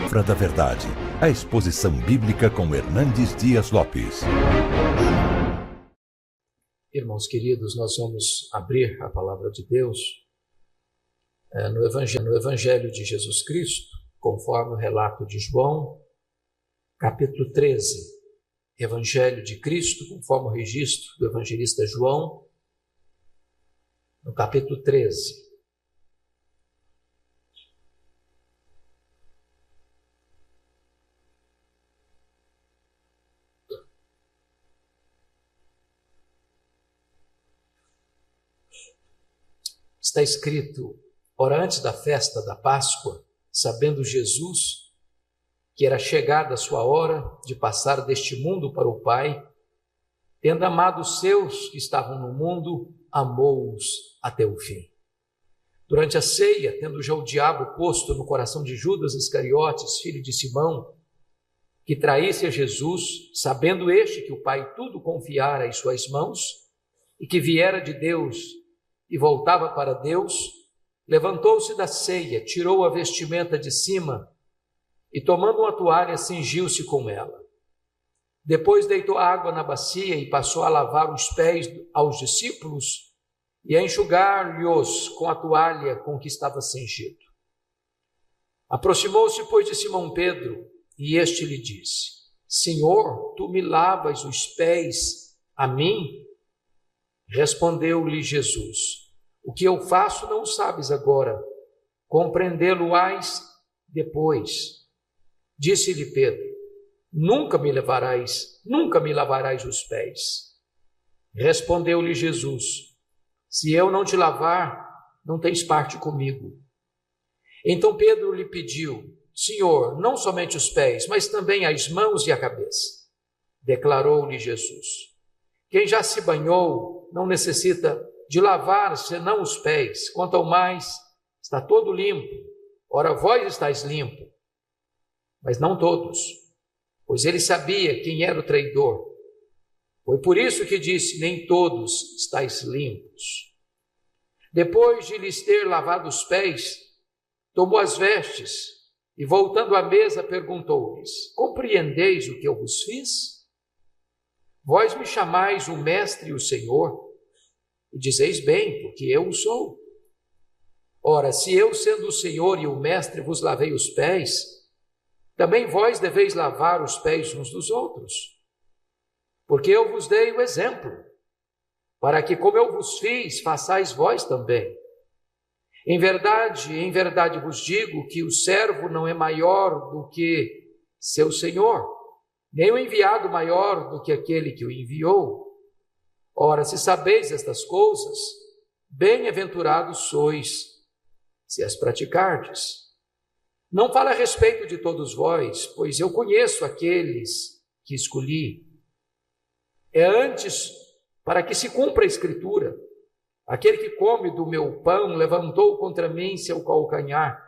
Palavra da Verdade, a exposição bíblica com Hernandes Dias Lopes. Irmãos queridos, nós vamos abrir a Palavra de Deus no Evangelho de Jesus Cristo, conforme o relato de João, capítulo 13. Evangelho de Cristo, conforme o registro do evangelista João, no capítulo 13. Está escrito: ora, antes da festa da Páscoa, sabendo Jesus que era chegada a sua hora de passar deste mundo para o Pai, tendo amado os seus que estavam no mundo, amou-os até o fim. Durante a ceia, tendo já o diabo posto no coração de Judas Iscariotes, filho de Simão, que traísse a Jesus, sabendo este que o Pai tudo confiara em suas mãos e que viera de Deus e voltava para Deus, levantou-se da ceia, tirou a vestimenta de cima e, tomando uma toalha, cingiu-se com ela. Depois deitou água na bacia e passou a lavar os pés aos discípulos e a enxugar-lhes com a toalha com que estava cingido. Aproximou-se, pois, de Simão Pedro, e este lhe disse: Senhor, tu me lavas os pés a mim? Respondeu-lhe Jesus: o que eu faço não sabes agora, compreendê-lo-ás depois. Disse-lhe Pedro: nunca me lavarás os pés. Respondeu-lhe Jesus: se eu não te lavar, não tens parte comigo. Então Pedro lhe pediu: Senhor, não somente os pés, mas também as mãos e a cabeça. Declarou-lhe Jesus: quem já se banhou não necessita de lavar senão os pés, quanto ao mais está todo limpo. Ora, vós estáis limpo, mas não todos, pois ele sabia quem era o traidor. Foi por isso que disse: nem todos estáis limpos. Depois de lhes ter lavado os pés, tomou as vestes e, voltando à mesa, perguntou-lhes: compreendeis o que eu vos fiz? Vós me chamais o Mestre e o Senhor, e dizeis bem, porque eu o sou. Ora, se eu, sendo o Senhor e o Mestre, vos lavei os pés, também vós deveis lavar os pés uns dos outros. Porque eu vos dei o exemplo, para que, como eu vos fiz, façais vós também. Em verdade vos digo que o servo não é maior do que seu Senhor, nem o enviado maior do que aquele que o enviou. Ora, se sabeis estas coisas, bem-aventurados sois, se as praticardes. Não falo a respeito de todos vós, pois eu conheço aqueles que escolhi. É antes para que se cumpra a Escritura: aquele que come do meu pão levantou contra mim seu calcanhar.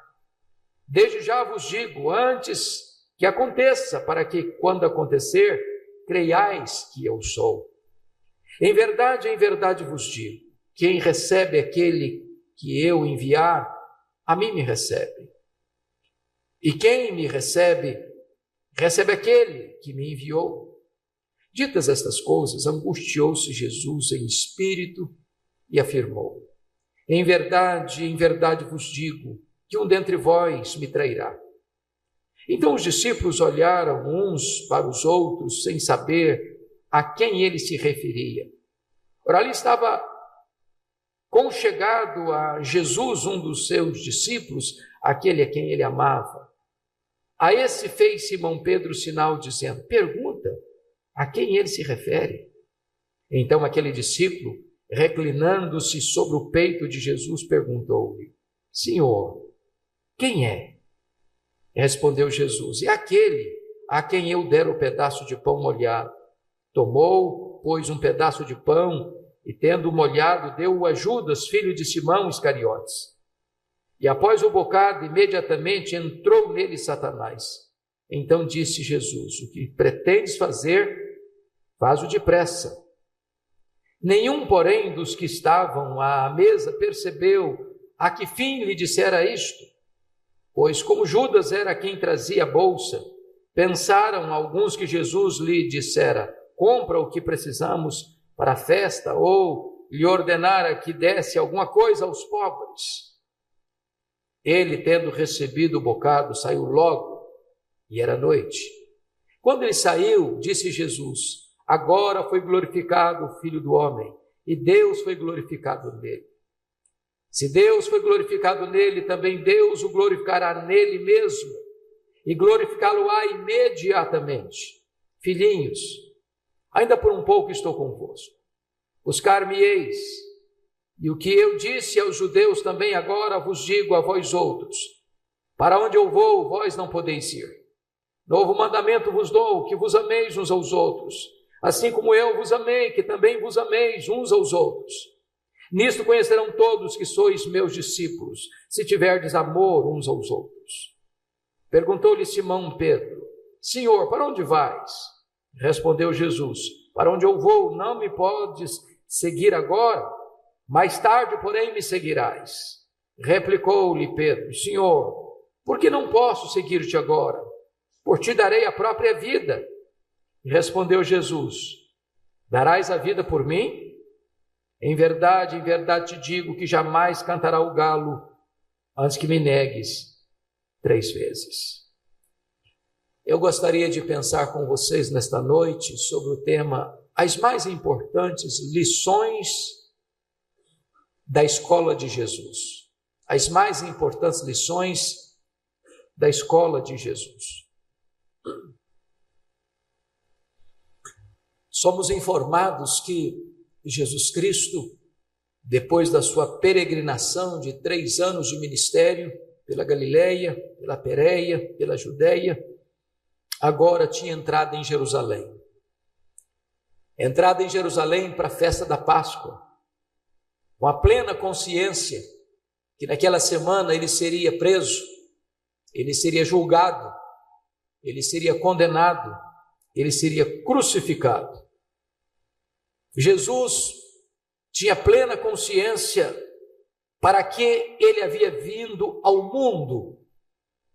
Desde já vos digo, antes que aconteça, para que, quando acontecer, creiais que eu sou. Em verdade vos digo: quem recebe aquele que eu enviar, a mim me recebe. E quem me recebe, recebe aquele que me enviou. Ditas estas coisas, angustiou-se Jesus em espírito e afirmou: em verdade vos digo, que um dentre vós me trairá. Então os discípulos olharam uns para os outros, sem saber a quem ele se referia. Ora, ali estava conchegado a Jesus um dos seus discípulos, aquele a quem ele amava. A esse fez Simão Pedro sinal, dizendo: pergunta a quem ele se refere. Então aquele discípulo, reclinando-se sobre o peito de Jesus, perguntou-lhe: Senhor, quem é? Respondeu Jesus: é aquele a quem eu der o pedaço de pão molhado. Tomou, pois, um pedaço de pão e, tendo molhado, deu-o a Judas, filho de Simão Iscariotes. E após o bocado, imediatamente entrou nele Satanás. Então disse Jesus: o que pretendes fazer, faz-o depressa. Nenhum, porém, dos que estavam à mesa percebeu a que fim lhe dissera isto. pois como Judas era quem trazia a bolsa, pensaram alguns que Jesus lhe dissera: compra o que precisamos para a festa, ou lhe ordenara que desse alguma coisa aos pobres. Ele, tendo recebido o bocado, saiu logo, e era noite. Quando ele saiu, disse Jesus: agora foi glorificado o Filho do Homem, e Deus foi glorificado nele. Se Deus foi glorificado nele, também Deus o glorificará nele mesmo, e glorificá-lo-á imediatamente. Filhinhos, ainda por um pouco estou convosco. Buscar-me-eis, e o que eu disse aos judeus também agora vos digo a vós outros: para onde eu vou, vós não podeis ir. Novo mandamento vos dou, que vos ameis uns aos outros, assim como eu vos amei, que também vos ameis uns aos outros. Nisto conhecerão todos que sois meus discípulos, se tiverdes amor uns aos outros. Perguntou-lhe Simão Pedro: Senhor, para onde vais? Respondeu Jesus: para onde eu vou, não me podes seguir agora, mais tarde, porém, me seguirás. Replicou-lhe Pedro: Senhor, por que não posso seguir-te agora? Por ti darei a própria vida. Respondeu Jesus: darás a vida por mim? Em verdade te digo que jamais cantará o galo antes que me negues 3 vezes. Eu gostaria de pensar com vocês nesta noite sobre o tema: as mais importantes lições da escola de Jesus. As mais importantes lições da escola de Jesus. Somos informados que Jesus Cristo, depois da sua peregrinação de 3 anos de ministério pela Galileia, pela Pérea, pela Judeia, agora tinha entrado em Jerusalém. Entrada em Jerusalém para a festa da Páscoa, com a plena consciência que naquela semana ele seria preso, ele seria julgado, ele seria condenado, ele seria crucificado. Jesus tinha plena consciência para que ele havia vindo ao mundo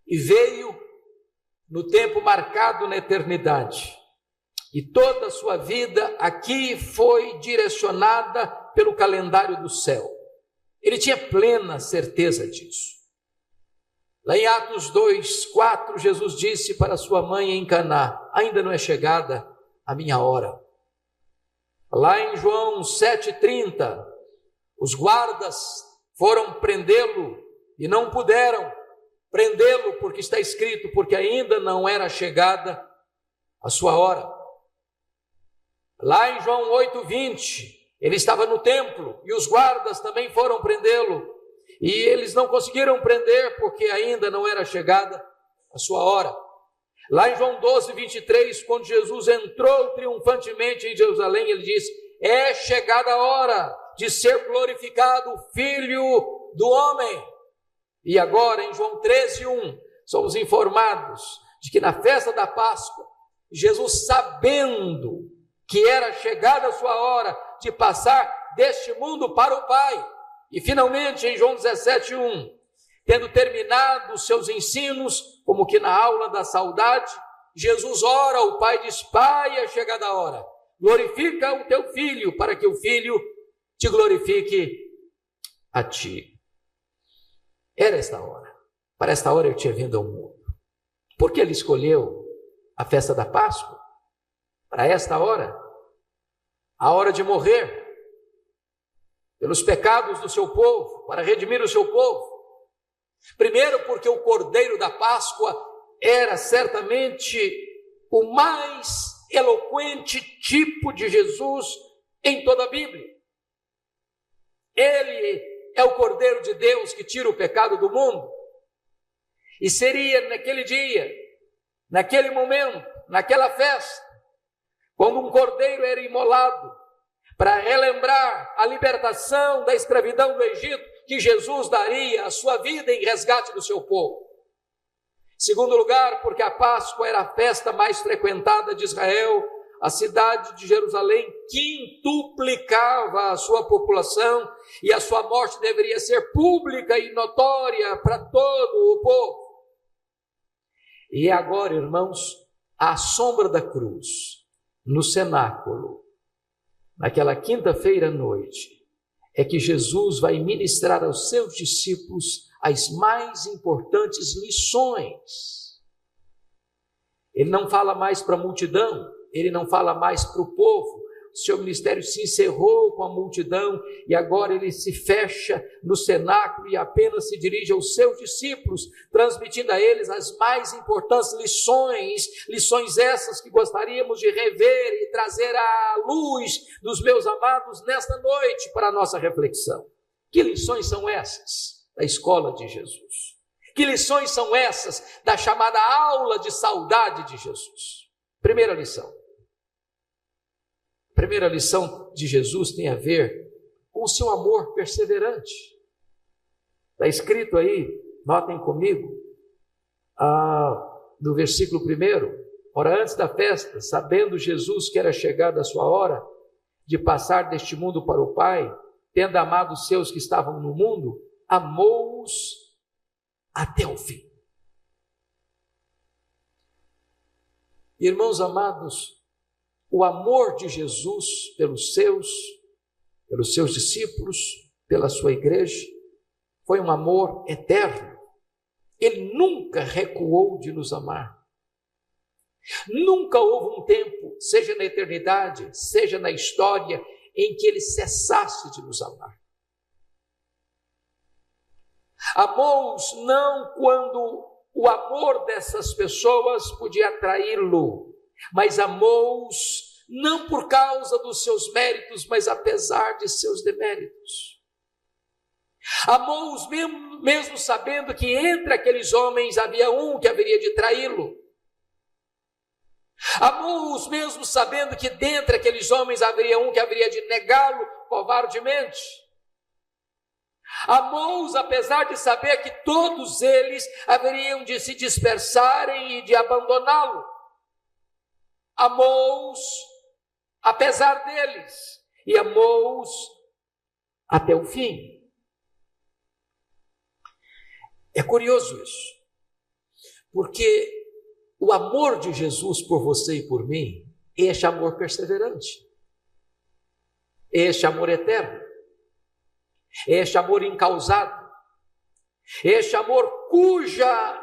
e veio no tempo marcado na eternidade. E toda a sua vida aqui foi direcionada pelo calendário do céu. Ele tinha plena certeza disso. Lá em Atos 2:4, Jesus disse para sua mãe em Caná: ainda não é chegada a minha hora. Lá em João 7:30, os guardas foram prendê-lo e não puderam prendê-lo porque está escrito, porque ainda não era chegada a sua hora. Lá em João 8:20, ele estava no templo e os guardas também foram prendê-lo e eles não conseguiram prender porque ainda não era chegada a sua hora. Lá em João 12:23, quando Jesus entrou triunfantemente em Jerusalém, ele disse: é chegada a hora de ser glorificado o Filho do Homem. E agora em João 13:1, somos informados de que na festa da Páscoa, Jesus, sabendo que era chegada a sua hora de passar deste mundo para o Pai, e finalmente em João 17:1, tendo terminado os seus ensinos, como que na aula da saudade, Jesus ora ao Pai e diz: Pai, é chegada a hora, glorifica o teu Filho, para que o Filho te glorifique a ti. Era esta hora, para esta hora eu tinha vindo ao mundo. Por que ele escolheu a festa da Páscoa? Para esta hora, a hora de morrer pelos pecados do seu povo, para redimir o seu povo. Primeiro, porque o Cordeiro da Páscoa era certamente o mais eloquente tipo de Jesus em toda a Bíblia. Ele é o Cordeiro de Deus que tira o pecado do mundo. E seria naquele dia, naquele momento, naquela festa, quando um cordeiro era imolado para relembrar a libertação da escravidão do Egito, que Jesus daria a sua vida em resgate do seu povo. Segundo lugar, porque a Páscoa era a festa mais frequentada de Israel, a cidade de Jerusalém quintuplicava a sua população e a sua morte deveria ser pública e notória para todo o povo. E agora, irmãos, à sombra da cruz, no cenáculo, naquela quinta-feira à noite, é que Jesus vai ministrar aos seus discípulos as mais importantes lições. Ele não fala mais para a multidão, ele não fala mais para o povo. O seu ministério se encerrou com a multidão e agora ele se fecha no cenáculo e apenas se dirige aos seus discípulos, transmitindo a eles as mais importantes lições essas que gostaríamos de rever e trazer à luz dos meus amados nesta noite para a nossa reflexão. Que lições são essas da escola de Jesus? Que lições são essas da chamada aula de saudade de Jesus? Primeira lição. A primeira lição de Jesus tem a ver com o seu amor perseverante. Está escrito aí, notem comigo, no versículo 1, ora, antes da festa, sabendo Jesus que era chegada a sua hora de passar deste mundo para o Pai, tendo amado os seus que estavam no mundo, amou-os até o fim. Irmãos amados, o amor de Jesus pelos seus discípulos, pela sua igreja, foi um amor eterno. Ele nunca recuou de nos amar. Nunca houve um tempo, seja na eternidade, seja na história, em que ele cessasse de nos amar. Amou-os não quando o amor dessas pessoas podia atraí-lo, mas amou-os não por causa dos seus méritos, mas apesar de seus deméritos. Amou-os mesmo sabendo que entre aqueles homens havia um que haveria de traí-lo. Amou-os mesmo sabendo que dentre aqueles homens haveria um que haveria de negá-lo covardemente. Amou-os apesar de saber que todos eles haveriam de se dispersarem e de abandoná-lo. Amou-os apesar deles e amou-os até o fim. É curioso isso, porque o amor de Jesus por você e por mim é este amor perseverante, é este amor eterno, é este amor incausado, é este amor cuja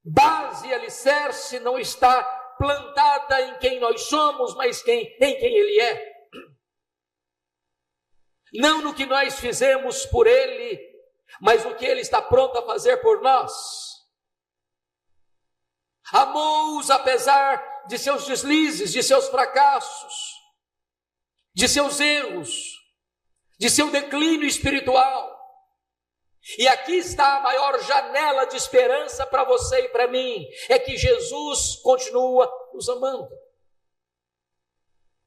base e alicerce não está plantada em quem nós somos, mas em quem Ele é. Não no que nós fizemos por Ele, mas no que Ele está pronto a fazer por nós. Amou-os apesar de seus deslizes, de seus fracassos, de seus erros, de seu declínio espiritual. E aqui está a maior janela de esperança para você e para mim, é que Jesus continua nos amando,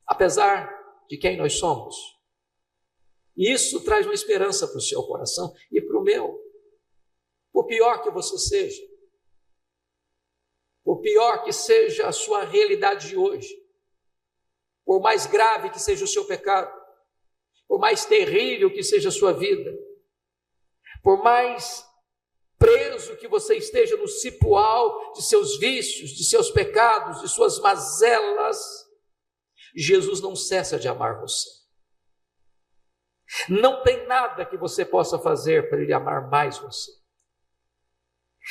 apesar de quem nós somos. E isso traz uma esperança para o seu coração e para o meu. Por pior que você seja, por pior que seja a sua realidade de hoje, por mais grave que seja o seu pecado, por mais terrível que seja a sua vida, por mais preso que você esteja no cipoal de seus vícios, de seus pecados, de suas mazelas, Jesus não cessa de amar você. Não tem nada que você possa fazer para Ele amar mais você,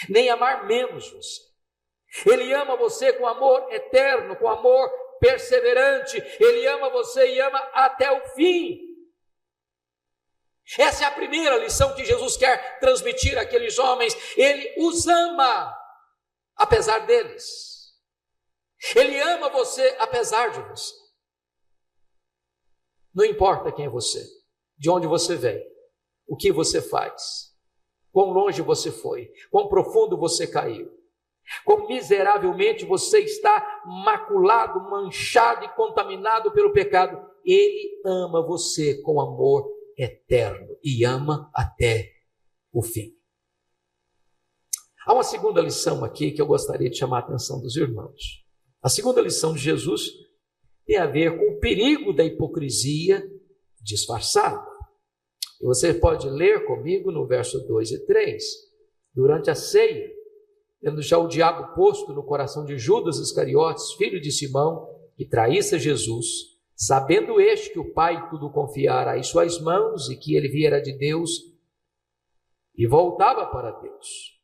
nem amar menos você. Ele ama você com amor eterno, com amor perseverante. Ele ama você e ama até o fim. Essa é a primeira lição que Jesus quer transmitir àqueles homens. Ele os ama, apesar deles. Ele ama você, apesar de você. Não importa quem é você, de onde você vem, o que você faz, quão longe você foi, quão profundo você caiu, quão miseravelmente você está maculado, manchado e contaminado pelo pecado. Ele ama você com amor eterno e ama até o fim. Há uma segunda lição aqui que eu gostaria de chamar a atenção dos irmãos. A segunda lição de Jesus tem a ver com o perigo da hipocrisia disfarçada. E você pode ler comigo no verso 2 e 3. Durante a ceia, tendo já o diabo posto no coração de Judas Iscariotes, filho de Simão, que traísse Jesus, sabendo este que o Pai tudo confiara em suas mãos e que ele viera de Deus, e voltava para Deus.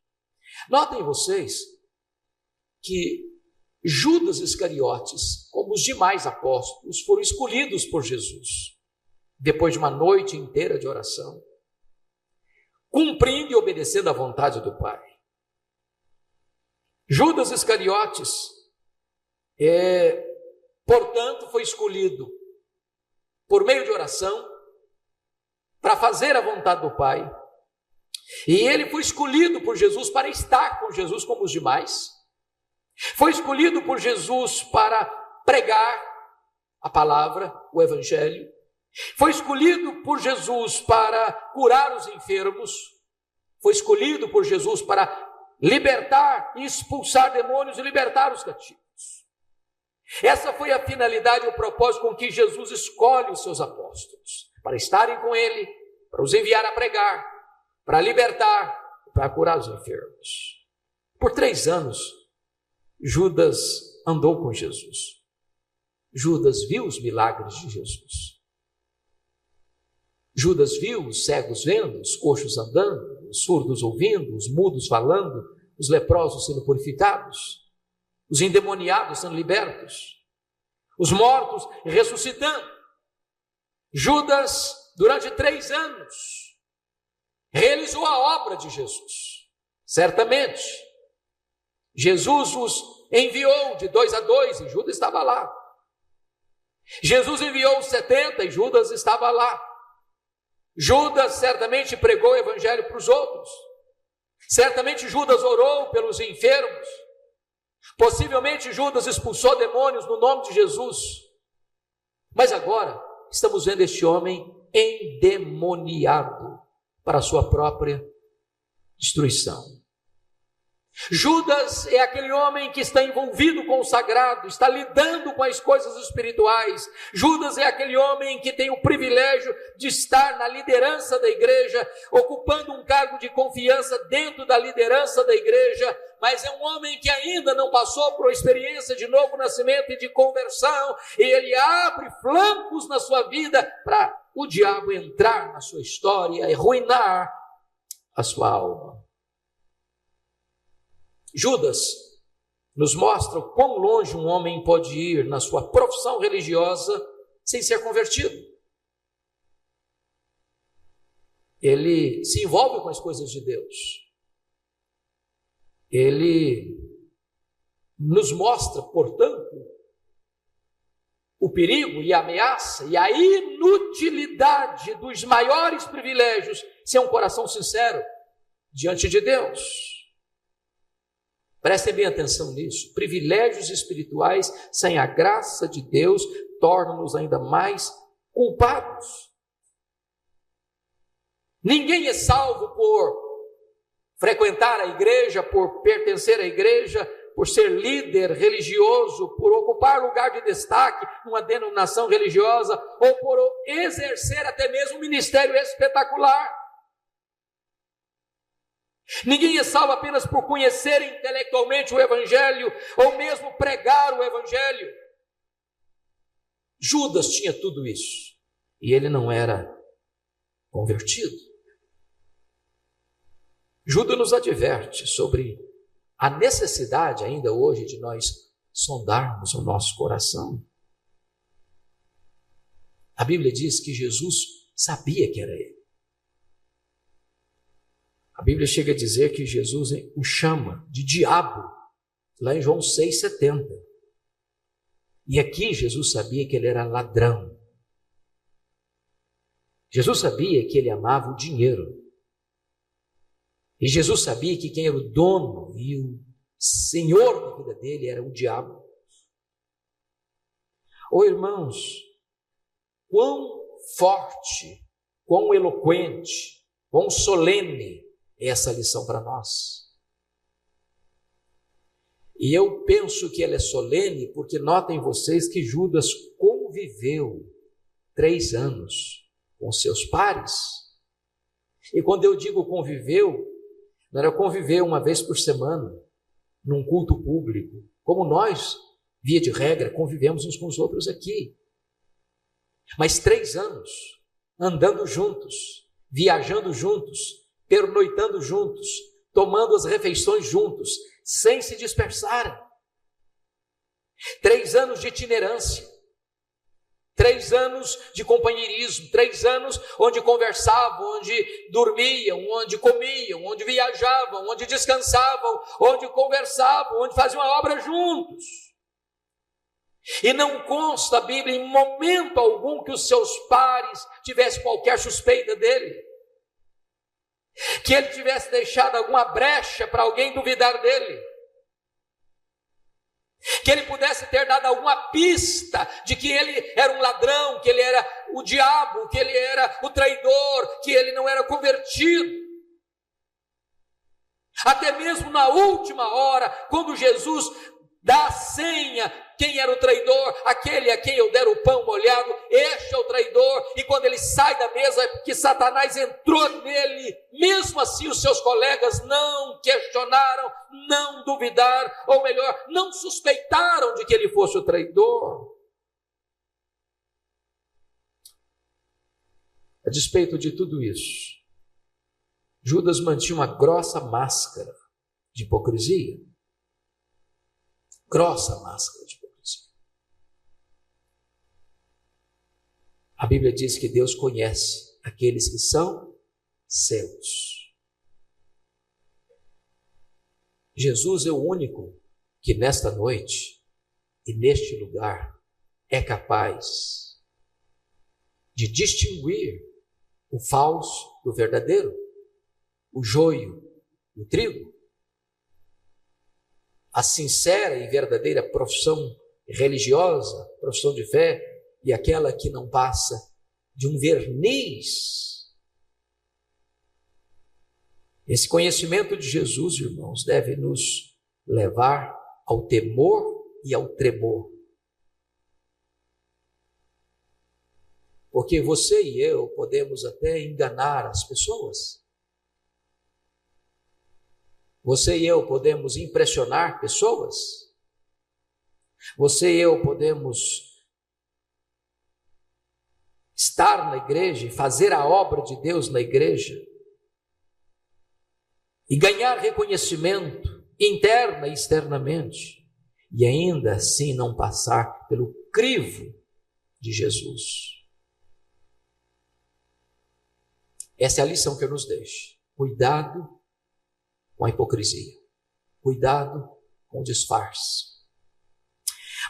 Notem vocês que Judas Iscariotes, como os demais apóstolos, foram escolhidos por Jesus, depois de uma noite inteira de oração, cumprindo e obedecendo à vontade do Pai. Judas Iscariotes, portanto, foi escolhido por meio de oração para fazer a vontade do Pai. E ele foi escolhido por Jesus para estar com Jesus como os demais. Foi escolhido por Jesus para pregar a palavra, o evangelho. Foi escolhido por Jesus para curar os enfermos. Foi escolhido por Jesus para libertar e expulsar demônios e libertar os cativos. Essa foi a finalidade e o propósito com que Jesus escolhe os seus apóstolos, para estarem com ele, para os enviar a pregar, para libertar, para curar os enfermos. Por 3 anos, Judas andou com Jesus. Judas viu os milagres de Jesus. Judas viu os cegos vendo, os coxos andando, os surdos ouvindo, os mudos falando, os leprosos sendo purificados, os endemoniados sendo libertos, os mortos ressuscitando. Judas, durante 3 anos, realizou a obra de Jesus. Certamente, Jesus os enviou de 2 a 2 e Judas estava lá. Jesus enviou os 70 e Judas estava lá. Judas certamente pregou o evangelho para os outros. Certamente Judas orou pelos enfermos. Possivelmente Judas expulsou demônios no nome de Jesus. Mas agora estamos vendo este homem endemoniado para a sua própria destruição. Judas é aquele homem que está envolvido com o sagrado, está lidando com as coisas espirituais. Judas é aquele homem que tem o privilégio de estar na liderança da igreja, ocupando um cargo de confiança dentro da liderança da igreja, mas é um homem que ainda não passou por uma experiência de novo nascimento e de conversão, e ele abre flancos na sua vida para o diabo entrar na sua história e arruinar a sua alma. Judas nos mostra o quão longe um homem pode ir na sua profissão religiosa sem ser convertido. Ele se envolve com as coisas de Deus. Ele nos mostra, portanto, o perigo e a ameaça e a inutilidade dos maiores privilégios sem um coração sincero diante de Deus. Prestem bem atenção nisso. Privilégios espirituais sem a graça de Deus tornam-nos ainda mais culpados. Ninguém é salvo por frequentar a igreja, por pertencer à igreja, por ser líder religioso, por ocupar lugar de destaque numa denominação religiosa ou por exercer até mesmo um ministério espetacular. Ninguém é salvo apenas por conhecer intelectualmente o evangelho ou mesmo pregar o evangelho. Judas tinha tudo isso e ele não era convertido. Judas nos adverte sobre a necessidade ainda hoje de nós sondarmos o nosso coração. A Bíblia diz que Jesus sabia que era ele. A Bíblia chega a dizer que Jesus o chama de diabo, lá em João 6,70. E aqui Jesus sabia que ele era ladrão. Jesus sabia que ele amava o dinheiro. E Jesus sabia que quem era o dono e o senhor da vida dele era o diabo. Oh, irmãos, quão forte, quão eloquente, quão solene é essa lição para nós. E eu penso que ela é solene porque notem vocês que Judas conviveu 3 anos com seus pares. E quando eu digo conviveu, não era conviver uma vez por semana, num culto público, como nós, via de regra, convivemos uns com os outros aqui. Mas 3 anos andando juntos, viajando juntos, pernoitando juntos, tomando as refeições juntos, sem se dispersarem. 3 anos de itinerância, 3 anos de companheirismo, 3 anos onde conversavam, onde dormiam, onde comiam, onde viajavam, onde descansavam, onde conversavam, onde faziam a obra juntos. E não consta a Bíblia em momento algum que os seus pares tivessem qualquer suspeita dele, que ele tivesse deixado alguma brecha para alguém duvidar dele, que ele pudesse ter dado alguma pista de que ele era um ladrão, que ele era o diabo, que ele era o traidor, que ele não era convertido. Até mesmo na última hora, quando Jesus dá a senha, quem era o traidor? Aquele a quem eu der o pão molhado, este é o traidor. E quando ele sai da mesa, é porque Satanás entrou nele. Mesmo assim, os seus colegas não questionaram, não duvidaram, ou melhor, não suspeitaram de que ele fosse o traidor. A despeito de tudo isso, Judas mantinha uma grossa máscara de hipocrisia. Grossa máscara de hipocrisia. A Bíblia diz que Deus conhece aqueles que são seus. Jesus é o único que nesta noite e neste lugar é capaz de distinguir o falso do verdadeiro, o joio do trigo, a sincera e verdadeira profissão religiosa, profissão de fé, e aquela que não passa de um verniz. Esse conhecimento de Jesus, irmãos, deve nos levar ao temor e ao tremor. Porque você e eu podemos até enganar as pessoas. Você e eu podemos impressionar pessoas. Você e eu podemos estar na igreja e fazer a obra de Deus na igreja e ganhar reconhecimento interna e externamente e ainda assim não passar pelo crivo de Jesus. Essa é a lição que eu nos deixo. Cuidado com a hipocrisia. Cuidado com o disfarce.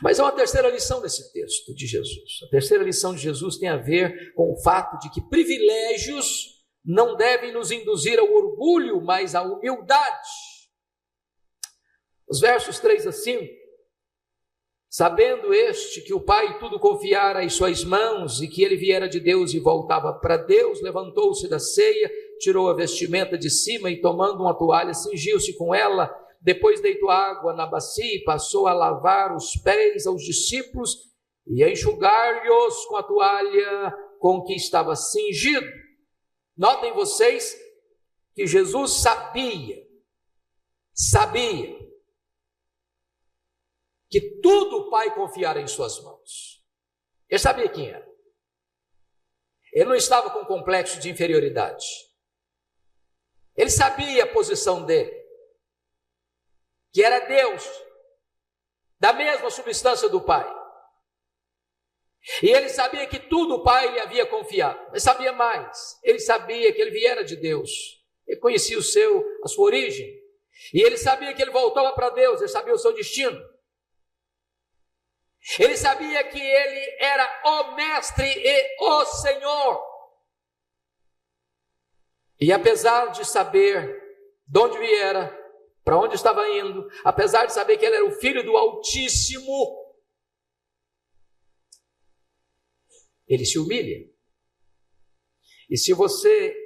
Mas há uma terceira lição nesse texto de Jesus. A terceira lição de Jesus tem a ver com o fato de que privilégios não devem nos induzir ao orgulho, mas à humildade. Os versos 3 a 5. Sabendo este que o Pai tudo confiara em suas mãos e que ele viera de Deus e voltava para Deus, levantou-se da ceia, tirou a vestimenta de cima e tomando uma toalha, cingiu-se com ela. Depois deitou água na bacia e passou a lavar os pés aos discípulos e a enxugar-lhes com a toalha com que estava cingido. Notem vocês que Jesus sabia que tudo o Pai confiara em suas mãos. Ele sabia quem era. Ele não estava com complexo de inferioridade. Ele sabia a posição dele, que era Deus, da mesma substância do Pai. E ele sabia que tudo o Pai lhe havia confiado. Mas sabia mais. Ele sabia que ele viera de Deus. Ele conhecia a sua origem. E ele sabia que ele voltava para Deus. Ele sabia o seu destino. Ele sabia que ele era o Mestre e o Senhor. E apesar de saber de onde viera, para onde estava indo, apesar de saber que ele era o Filho do Altíssimo, ele se humilha. E se você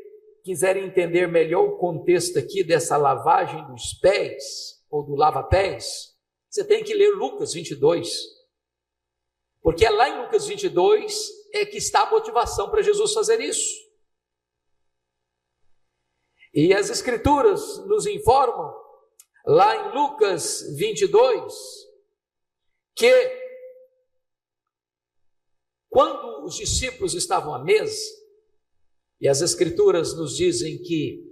quiser entender melhor o contexto aqui dessa lavagem dos pés, ou do lava-pés, você tem que ler Lucas 22. Porque é lá em Lucas 22 é que está a motivação para Jesus fazer isso. E as Escrituras nos informam lá em Lucas 22, que quando os discípulos estavam à mesa, e as Escrituras nos dizem que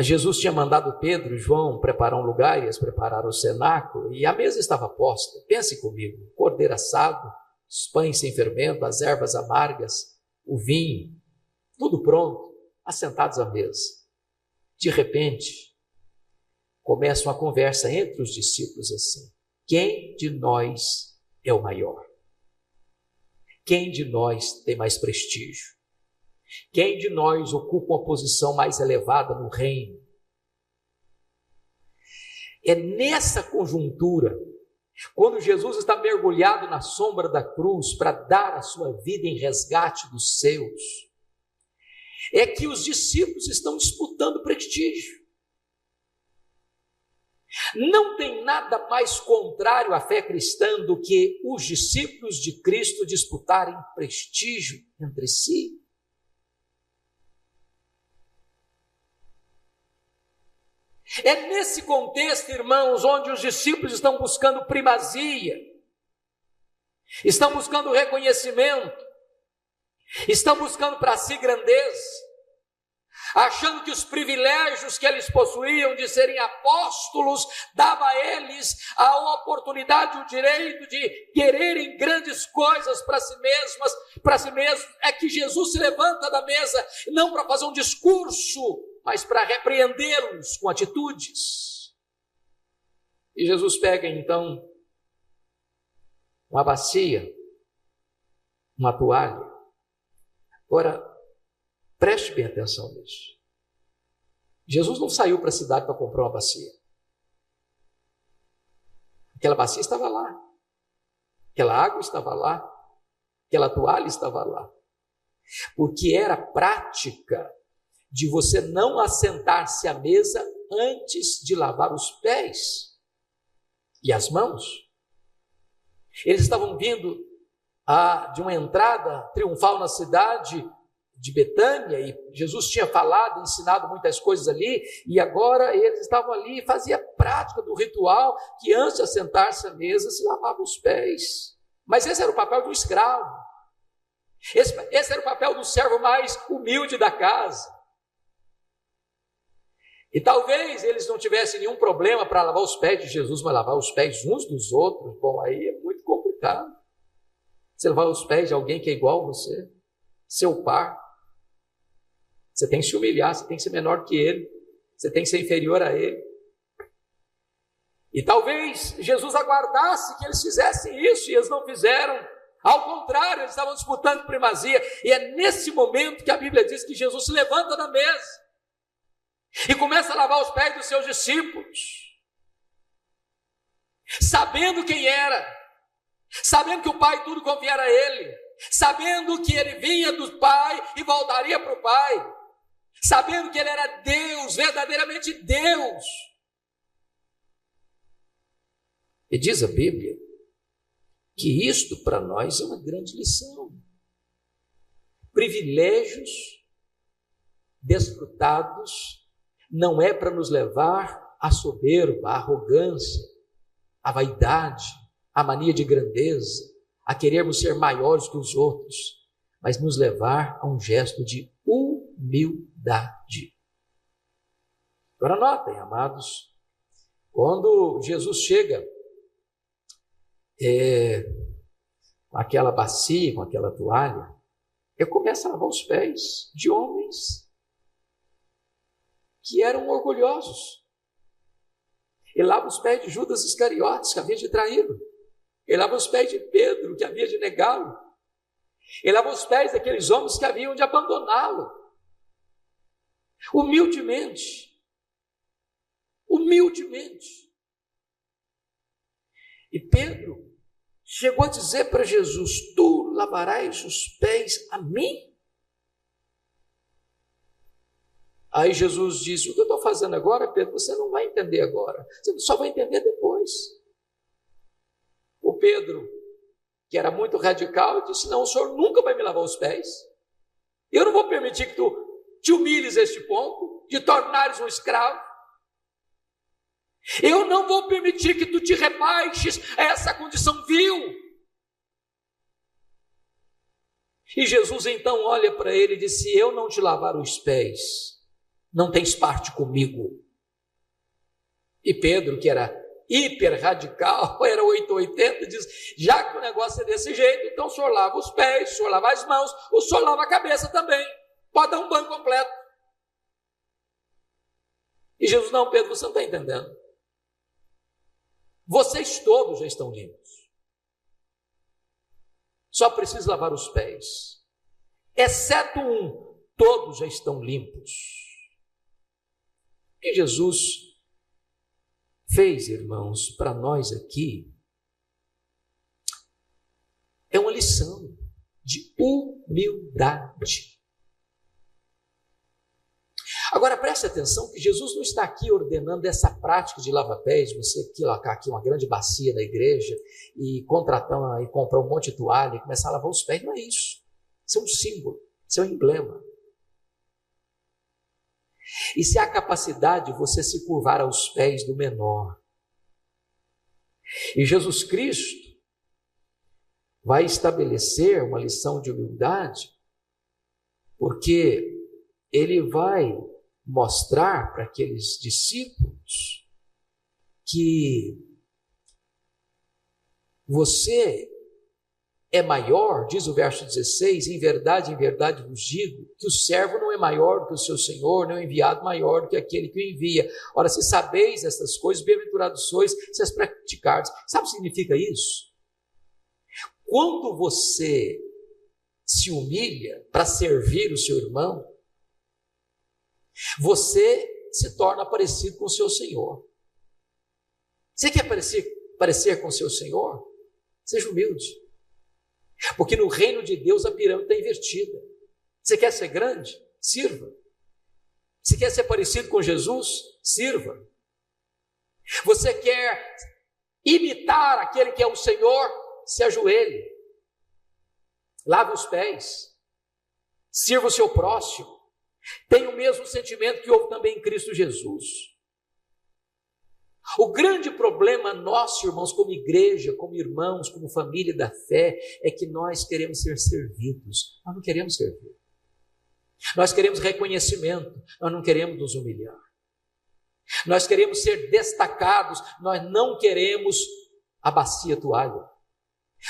Jesus tinha mandado Pedro e João preparar um lugar, e eles prepararam o cenáculo, e a mesa estava posta. Pense comigo, cordeiro assado, os pães sem fermento, as ervas amargas, o vinho, tudo pronto, assentados à mesa. De repente, começa uma conversa entre os discípulos assim: quem de nós é o maior? Quem de nós tem mais prestígio? Quem de nós ocupa uma posição mais elevada no reino? É nessa conjuntura, quando Jesus está mergulhado na sombra da cruz para dar a sua vida em resgate dos seus, é que os discípulos estão disputando prestígio. Não tem nada mais contrário à fé cristã do que os discípulos de Cristo disputarem prestígio entre si. É nesse contexto, irmãos, onde os discípulos estão buscando primazia, estão buscando reconhecimento, estão buscando para si grandeza, achando que os privilégios que eles possuíam de serem apóstolos dava a eles a oportunidade, o direito de quererem grandes coisas para si mesmos. É que Jesus se levanta da mesa, não para fazer um discurso, mas para repreendê-los com atitudes. E Jesus pega então uma bacia, uma toalha. Agora, preste bem atenção nisso. Jesus não saiu para a cidade para comprar uma bacia. Aquela bacia estava lá. Aquela água estava lá. Aquela toalha estava lá. Porque era prática de você não assentar-se à mesa antes de lavar os pés e as mãos. Eles estavam vindo de uma entrada triunfal na cidade de Betânia, e Jesus tinha falado, ensinado muitas coisas ali, e agora eles estavam ali e faziam prática do ritual, que antes de assentar-se à mesa se lavava os pés. Mas esse era o papel do escravo, esse era o papel do servo mais humilde da casa. E talvez eles não tivessem nenhum problema para lavar os pés de Jesus, mas lavar os pés uns dos outros, bom, aí é muito complicado. Você lavar os pés de alguém que é igual a você, seu par, você tem que se humilhar, você tem que ser menor que ele, você tem que ser inferior a ele. E talvez Jesus aguardasse que eles fizessem isso, e eles não fizeram. Ao contrário, eles estavam disputando primazia, e é nesse momento que a Bíblia diz que Jesus se levanta da mesa e começa a lavar os pés dos seus discípulos, sabendo quem era, sabendo que o Pai tudo confiara a ele, sabendo que ele vinha do Pai e voltaria para o Pai, sabendo que ele era Deus, verdadeiramente Deus. E diz a Bíblia que isto para nós é uma grande lição. Privilégios desfrutados não é para nos levar à soberba, à arrogância, à vaidade, à mania de grandeza, a querermos ser maiores que os outros, mas nos levar a um gesto de humildade. Agora notem, amados, quando Jesus chega com aquela bacia, com aquela toalha, ele começa a lavar os pés de homens que eram orgulhosos. Ele lava os pés de Judas Iscariotes, que havia de traí-lo. Ele lava os pés de Pedro, que havia de negá-lo. Ele lava os pés daqueles homens que haviam de abandoná-lo. Humildemente. Humildemente. E Pedro chegou a dizer para Jesus: tu lavarás os pés a mim? Aí Jesus disse: o que eu estou fazendo agora, Pedro, você não vai entender agora, você só vai entender depois. O Pedro, que era muito radical, disse: não, o senhor nunca vai me lavar os pés, eu não vou permitir que tu te humilhes a este ponto, de tornares um escravo. Eu não vou permitir que tu te rebaixes a essa condição vil. E Jesus então olha para ele e diz: se eu não te lavar os pés, não tens parte comigo. E Pedro, que era hiper radical, era 880, diz: já que o negócio é desse jeito, então o senhor lava os pés, o senhor lava as mãos, o senhor lava a cabeça também. Pode dar um banho completo. E Jesus: não, Pedro, você não está entendendo. Vocês todos já estão limpos. Só preciso lavar os pés. Exceto um, todos já estão limpos. O que Jesus fez, irmãos, para nós aqui, é uma lição de humildade. Agora preste atenção que Jesus não está aqui ordenando essa prática de lava-pés, você colocar aqui uma grande bacia na igreja e contratar e comprar um monte de toalha e começar a lavar os pés. Não é isso. Isso é um símbolo, isso é um emblema. Isso é a capacidade de você se curvar aos pés do menor. E Jesus Cristo vai estabelecer uma lição de humildade, porque ele vai mostrar para aqueles discípulos que você é maior, diz o verso 16, em verdade vos digo, que o servo não é maior do que o seu senhor, nem o enviado maior do que aquele que o envia. Ora, se sabeis estas coisas, bem-aventurados sois, se as praticardes. Sabe o que significa isso? Quando você se humilha para servir o seu irmão, você se torna parecido com o seu Senhor. Você quer parecer com o seu Senhor? Seja humilde. Porque no reino de Deus a pirâmide está invertida. Você quer ser grande? Sirva. Você quer ser parecido com Jesus? Sirva. Você quer imitar aquele que é o Senhor? Se ajoelhe. Lave os pés. Sirva o seu próximo. Tem o mesmo sentimento que houve também em Cristo Jesus. O grande problema nosso, irmãos, como igreja, como irmãos, como família da fé, é que nós queremos ser servidos. Nós não queremos servir. Nós queremos reconhecimento, nós não queremos nos humilhar. Nós queremos ser destacados, nós não queremos a bacia toalha.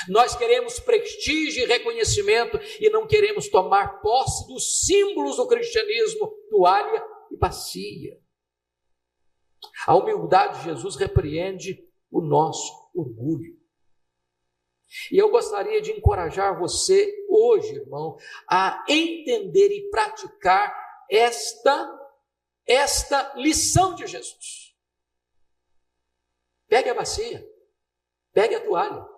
Nós queremos prestígio e reconhecimento e não queremos tomar posse dos símbolos do cristianismo, toalha e bacia. A humildade de Jesus repreende o nosso orgulho. E eu gostaria de encorajar você hoje, irmão, a entender e praticar esta lição de Jesus. Pegue a bacia, pegue a toalha.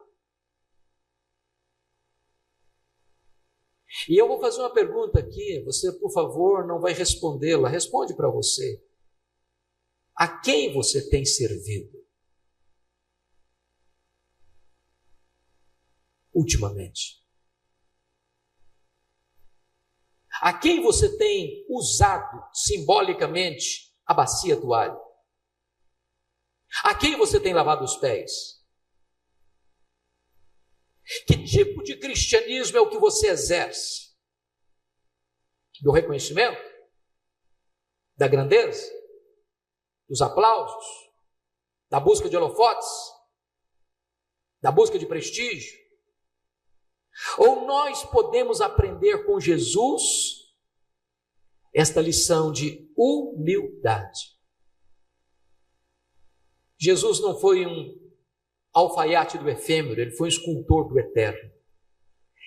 E eu vou fazer uma pergunta aqui, você, por favor, não vai respondê-la, responde para você. A quem você tem servido? Ultimamente. A quem você tem usado simbolicamente a bacia toalha? A quem você tem lavado os pés? Que tipo de cristianismo é o que você exerce? Do reconhecimento? Da grandeza? Dos aplausos? Da busca de holofotes? Da busca de prestígio? Ou nós podemos aprender com Jesus esta lição de humildade? Jesus não foi um alfaiate do efêmero, ele foi um escultor do eterno.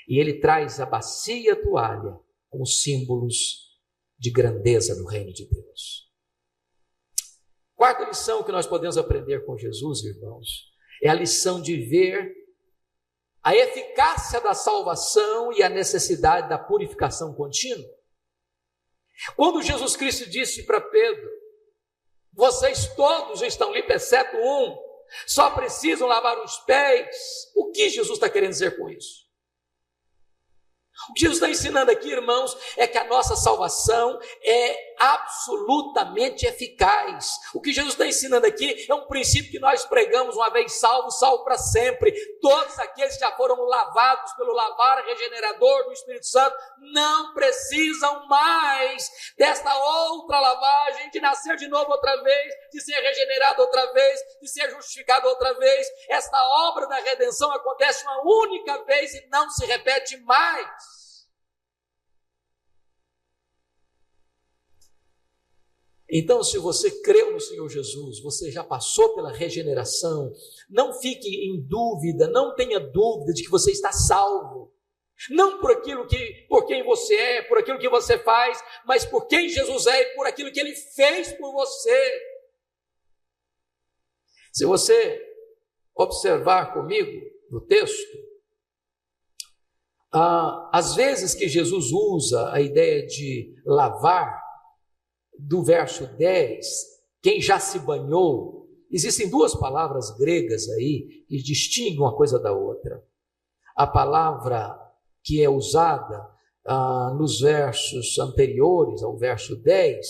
E ele traz a bacia e a toalha como símbolos de grandeza no reino de Deus. Quarta lição que nós podemos aprender com Jesus, irmãos, é a lição de ver a eficácia da salvação e a necessidade da purificação contínua. Quando Jesus Cristo disse para Pedro: vocês todos estão limpos, exceto um, só precisam lavar os pés. O que Jesus está querendo dizer com isso? O que Jesus está ensinando aqui, irmãos, é que a nossa salvação é absolutamente eficaz. O que Jesus está ensinando aqui é um princípio que nós pregamos: uma vez salvo, salvo para sempre. Todos aqueles que já foram lavados pelo lavar regenerador do Espírito Santo não precisam mais desta outra lavagem, de nascer de novo outra vez, de ser regenerado outra vez, de ser justificado outra vez. Esta obra da redenção acontece uma única vez e não se repete mais. Então, se você creu no Senhor Jesus, você já passou pela regeneração, não fique em dúvida, não tenha dúvida de que você está salvo. Não por quem você é, por aquilo que você faz, mas por quem Jesus é e por aquilo que Ele fez por você. Se você observar comigo no texto, às vezes que Jesus usa a ideia de lavar, do verso 10, quem já se banhou, existem duas palavras gregas aí que distinguem uma coisa da outra. A palavra que é usada nos versos anteriores ao verso 10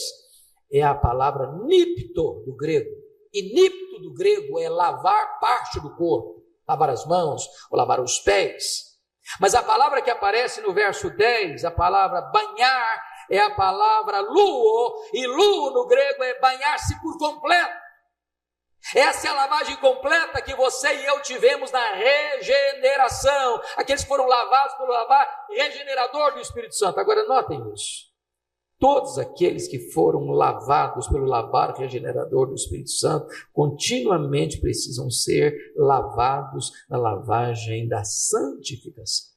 é a palavra nipto do grego. E nipto do grego é lavar parte do corpo, lavar as mãos ou lavar os pés. Mas a palavra que aparece no verso 10, a palavra banhar, é a palavra luo, e luo no grego é banhar-se por completo. Essa é a lavagem completa que você e eu tivemos na regeneração, aqueles que foram lavados pelo lavar regenerador do Espírito Santo. Agora notem isso, todos aqueles que foram lavados pelo lavar regenerador do Espírito Santo, continuamente precisam ser lavados na lavagem da santificação.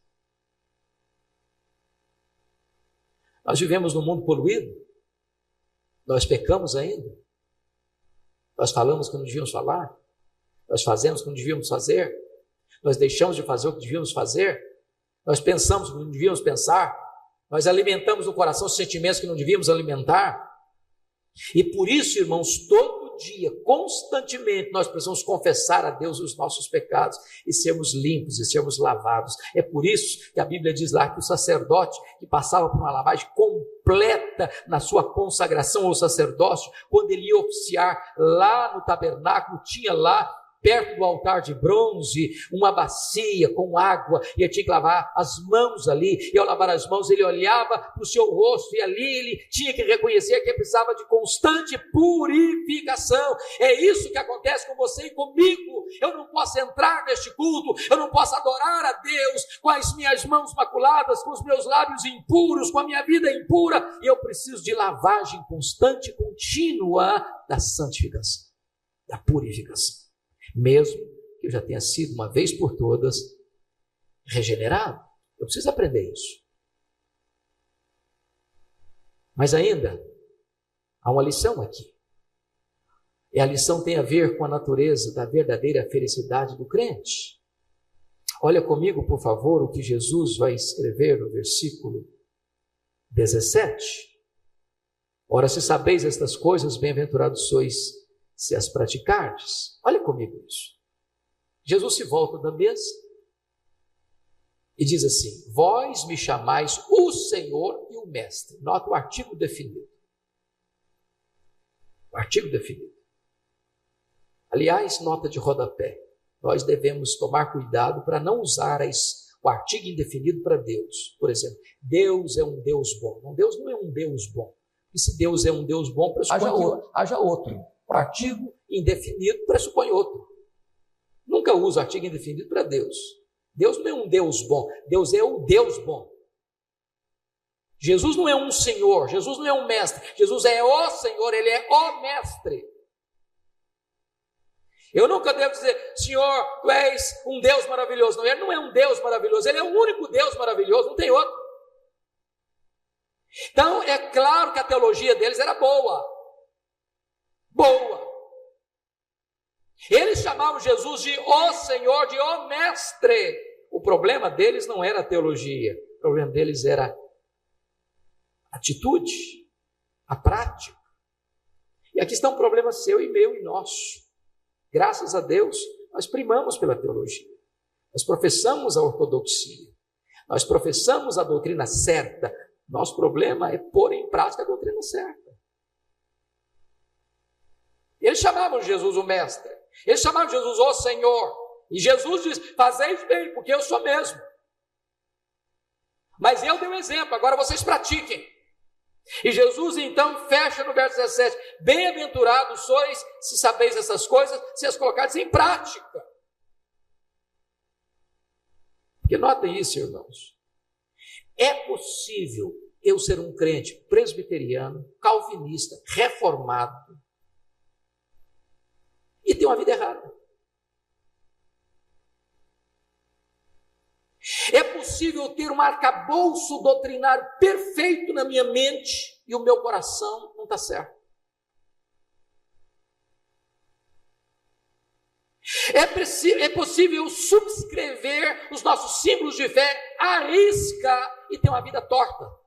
Nós vivemos num mundo poluído, nós pecamos ainda, nós falamos que não devíamos falar, nós fazemos o que não devíamos fazer, nós deixamos de fazer o que devíamos fazer, nós pensamos o que não devíamos pensar, nós alimentamos no coração sentimentos que não devíamos alimentar. E por isso, irmãos, todo dia, constantemente, nós precisamos confessar a Deus os nossos pecados e sermos limpos e sermos lavados. É por isso que a Bíblia diz lá que o sacerdote que passava por uma lavagem completa na sua consagração ao sacerdócio, quando ele ia oficiar lá no tabernáculo, tinha lá perto do altar de bronze, uma bacia com água, e ele tinha que lavar as mãos ali, e ao lavar as mãos ele olhava para o seu rosto, e ali ele tinha que reconhecer que ele precisava de constante purificação. É isso que acontece com você e comigo. Eu não posso entrar neste culto, eu não posso adorar a Deus com as minhas mãos maculadas, com os meus lábios impuros, com a minha vida impura, e eu preciso de lavagem constante e contínua da santificação, da purificação. Mesmo que eu já tenha sido uma vez por todas regenerado, eu preciso aprender isso. Mas ainda há uma lição aqui. E a lição tem a ver com a natureza da verdadeira felicidade do crente. Olha comigo, por favor, o que Jesus vai escrever no versículo 17. Ora, se sabeis estas coisas, bem-aventurados sois se as praticardes. Olha comigo isso. Jesus se volta da mesa e diz assim: vós me chamais o Senhor e o Mestre. Nota o artigo definido. O artigo definido. Aliás, nota de rodapé. Nós devemos tomar cuidado para não usar o artigo indefinido para Deus. Por exemplo, Deus é um Deus bom. Não, Deus não é um Deus bom. E se Deus é um Deus bom, haja outro. O artigo indefinido pressupõe outro. Nunca usa o artigo indefinido para Deus. Deus não é um Deus bom, Deus é o Deus bom. Jesus não é um Senhor, Jesus não é um Mestre, Jesus é o Senhor, Ele é o Mestre. Eu nunca devo dizer: Senhor, Tu és um Deus maravilhoso. Não, Ele não é um Deus maravilhoso, Ele é o único Deus maravilhoso, não tem outro. Então, é claro que a teologia deles era boa. Eles chamavam Jesus de o Senhor, de o Mestre. O problema deles não era a teologia, o problema deles era a atitude, a prática. E aqui está um problema seu e meu e nosso. Graças a Deus, nós primamos pela teologia, nós professamos a ortodoxia, nós professamos a doutrina certa. Nosso problema é pôr em prática a doutrina certa. Eles chamavam Jesus o mestre. Eles chamavam Jesus o Senhor. E Jesus diz: fazeis bem, porque eu sou mesmo. Mas eu dei um exemplo, agora vocês pratiquem. E Jesus então fecha no verso 17: bem-aventurados sois se sabeis essas coisas, se as colocardes em prática. Porque notem isso, irmãos. É possível eu ser um crente presbiteriano, calvinista, reformado e ter uma vida errada. É possível ter um arcabouço doutrinário perfeito na minha mente e o meu coração não está certo. É possível subscrever os nossos símbolos de fé à risca e ter uma vida torta.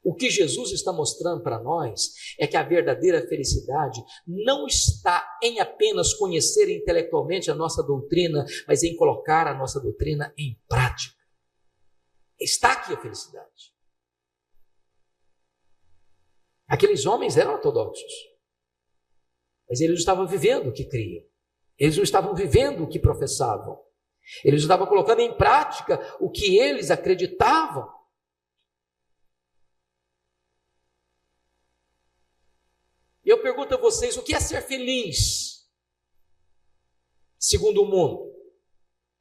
O que Jesus está mostrando para nós é que a verdadeira felicidade não está em apenas conhecer intelectualmente a nossa doutrina, mas em colocar a nossa doutrina em prática. Está aqui a felicidade. Aqueles homens eram ortodoxos, mas eles não estavam vivendo o que criam. Eles não estavam vivendo o que professavam. Eles não estavam colocando em prática o que eles acreditavam. E eu pergunto a vocês, o que é ser feliz? Segundo o mundo.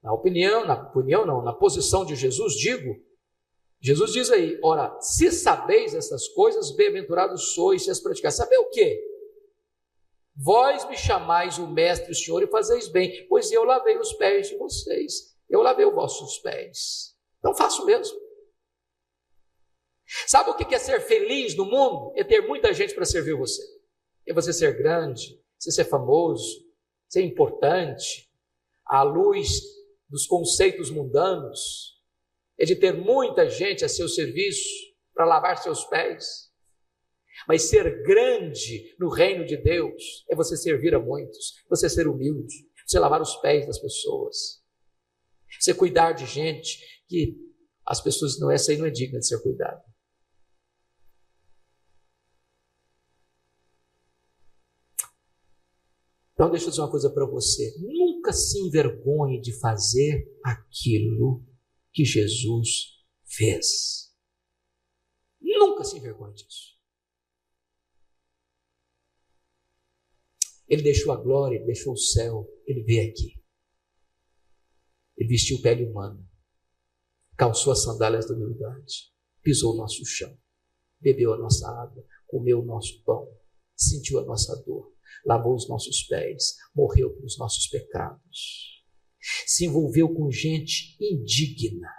Na posição de Jesus, Jesus diz aí: ora, se sabeis essas coisas, bem-aventurados sois se as praticais. Saber o quê? Vós me chamais o mestre e o senhor e fazeis bem, pois eu lavei os pés de vocês. Eu lavei os vossos pés. Então faço mesmo. Sabe o que é ser feliz no mundo? É ter muita gente para servir você. É você ser grande, você ser famoso, ser importante, à luz dos conceitos mundanos. É de ter muita gente a seu serviço para lavar seus pés. Mas ser grande no reino de Deus é você servir a muitos, você ser humilde, você lavar os pés das pessoas, você cuidar de gente que as pessoas não, essa aí não é digna de ser cuidada. Então deixa eu dizer uma coisa para você: nunca se envergonhe de fazer aquilo que Jesus fez. Nunca se envergonhe disso. Ele deixou a glória, ele deixou o céu, ele veio aqui. Ele vestiu pele humana, calçou as sandálias da humildade, pisou o nosso chão, bebeu a nossa água, comeu o nosso pão, sentiu a nossa dor, lavou os nossos pés, morreu pelos nossos pecados, se envolveu com gente indigna,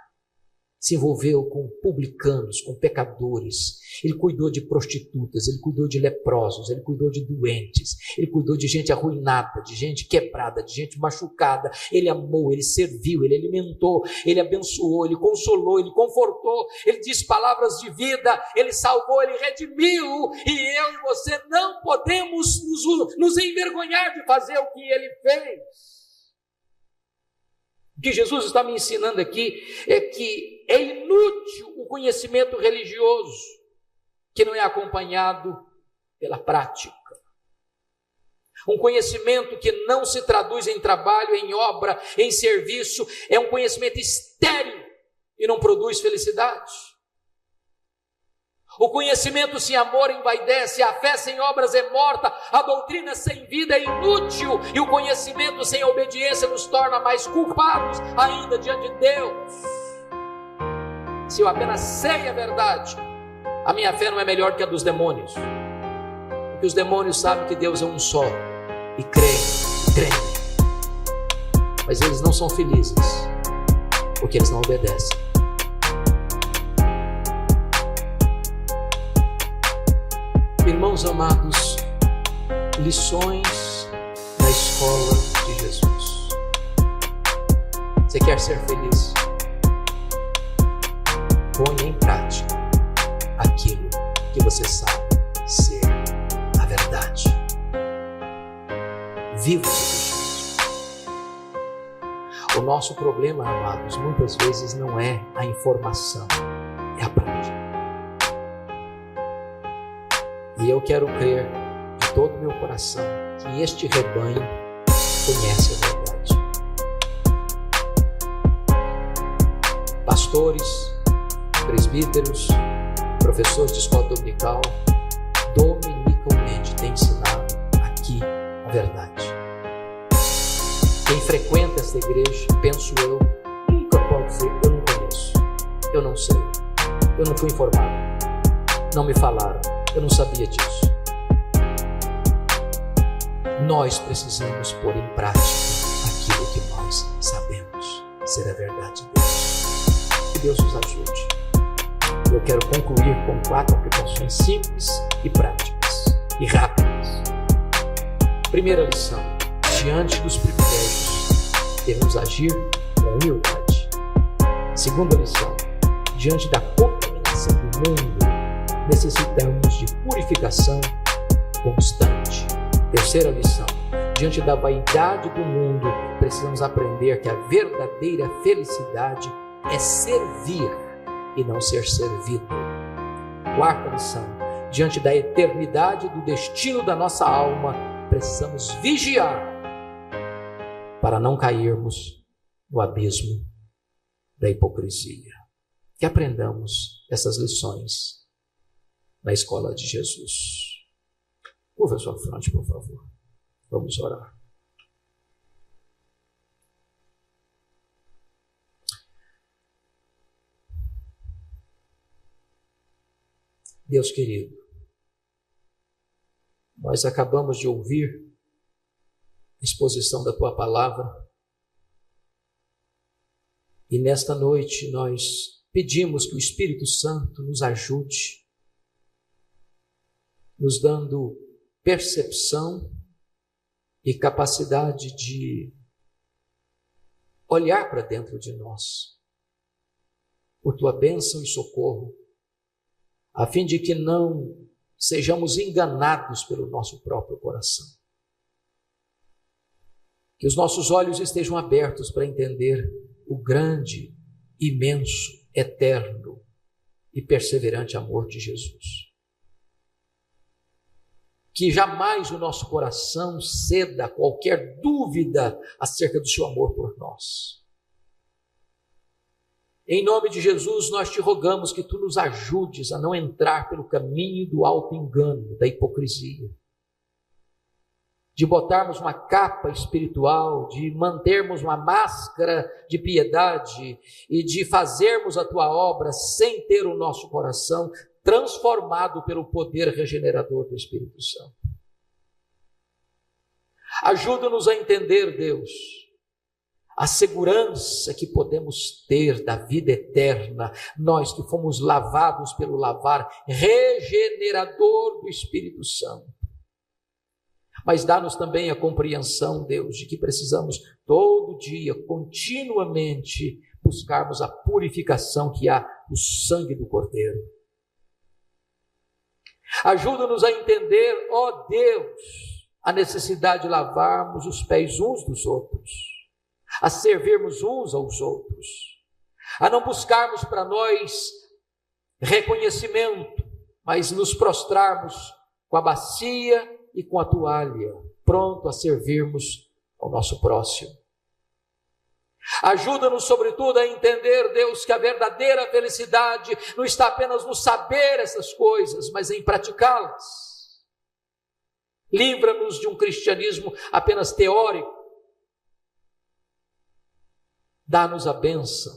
se envolveu com publicanos, com pecadores. Ele cuidou de prostitutas, ele cuidou de leprosos, ele cuidou de doentes, ele cuidou de gente arruinada, de gente quebrada, de gente machucada. Ele amou, ele serviu, ele alimentou, ele abençoou, ele consolou, ele confortou, ele disse palavras de vida, ele salvou, ele redimiu. E eu e você não podemos nos envergonhar de fazer o que ele fez. O que Jesus está me ensinando aqui é que é inútil o conhecimento religioso que não é acompanhado pela prática. Um conhecimento que não se traduz em trabalho, em obra, em serviço, é um conhecimento estéril e não produz felicidade. O conhecimento sem amor envaidece, a fé sem obras é morta, a doutrina sem vida é inútil, e o conhecimento sem obediência nos torna mais culpados ainda diante de Deus. Se eu apenas sei a verdade, a minha fé não é melhor que a dos demônios, porque os demônios sabem que Deus é um só, e creem, mas eles não são felizes, porque eles não obedecem. Irmãos amados, lições da escola de Jesus. Você quer ser feliz? Ponha em prática aquilo que você sabe ser a verdade. Viva Jesus. O nosso problema, amados, muitas vezes não é a informação, é a prática. E eu quero crer de todo o meu coração que este rebanho conhece a verdade. Pastores, presbíteros, professores de escola dominical, dominicalmente têm ensinado aqui a verdade. Quem frequenta esta igreja, penso eu, nunca pode dizer: eu não conheço, eu não sei, eu não fui informado, não me falaram, eu não sabia disso. Nós precisamos pôr em prática aquilo que nós sabemos ser a verdade de Deus. Que Deus nos ajude. Eu quero concluir com 4 aplicações simples e práticas e rápidas. Primeira lição: diante dos privilégios, devemos agir com humildade. Segunda lição: diante da contaminação do mundo, necessitamos de purificação constante. Terceira lição: diante da vaidade do mundo, precisamos aprender que a verdadeira felicidade é servir e não ser servido. Quarta lição: diante da eternidade do destino da nossa alma, precisamos vigiar para não cairmos no abismo da hipocrisia. Que aprendamos essas lições na escola de Jesus. Curva sua fronte, por favor. Vamos orar. Deus querido, nós acabamos de ouvir a exposição da Tua Palavra e nesta noite nós pedimos que o Espírito Santo nos ajude, nos dando percepção e capacidade de olhar para dentro de nós, por Tua bênção e socorro, a fim de que não sejamos enganados pelo nosso próprio coração. Que os nossos olhos estejam abertos para entender o grande, imenso, eterno e perseverante amor de Jesus. Que jamais o nosso coração ceda a qualquer dúvida acerca do seu amor por nós. Em nome de Jesus, nós te rogamos que tu nos ajudes a não entrar pelo caminho do auto-engano, da hipocrisia, de botarmos uma capa espiritual, de mantermos uma máscara de piedade e de fazermos a tua obra sem ter o nosso coração transformado pelo poder regenerador do Espírito Santo. Ajuda-nos a entender, Deus, a segurança que podemos ter da vida eterna, nós que fomos lavados pelo lavar regenerador do Espírito Santo. Mas dá-nos também a compreensão, Deus, de que precisamos todo dia, continuamente, buscarmos a purificação que há no sangue do Cordeiro. Ajuda-nos a entender, ó Deus, a necessidade de lavarmos os pés uns dos outros, a servirmos uns aos outros, a não buscarmos para nós reconhecimento, mas nos prostrarmos com a bacia e com a toalha, pronto a servirmos ao nosso próximo. Ajuda-nos, sobretudo, a entender, Deus, que a verdadeira felicidade não está apenas no saber essas coisas, mas em praticá-las. Livra-nos de um cristianismo apenas teórico. Dá-nos a bênção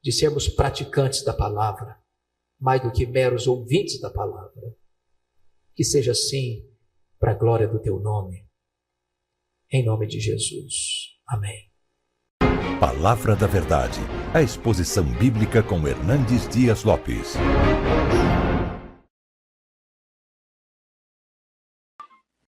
de sermos praticantes da palavra, mais do que meros ouvintes da palavra. Que seja assim, para a glória do teu nome. Em nome de Jesus. Amém. Palavra da Verdade, a exposição bíblica com Hernandes Dias Lopes.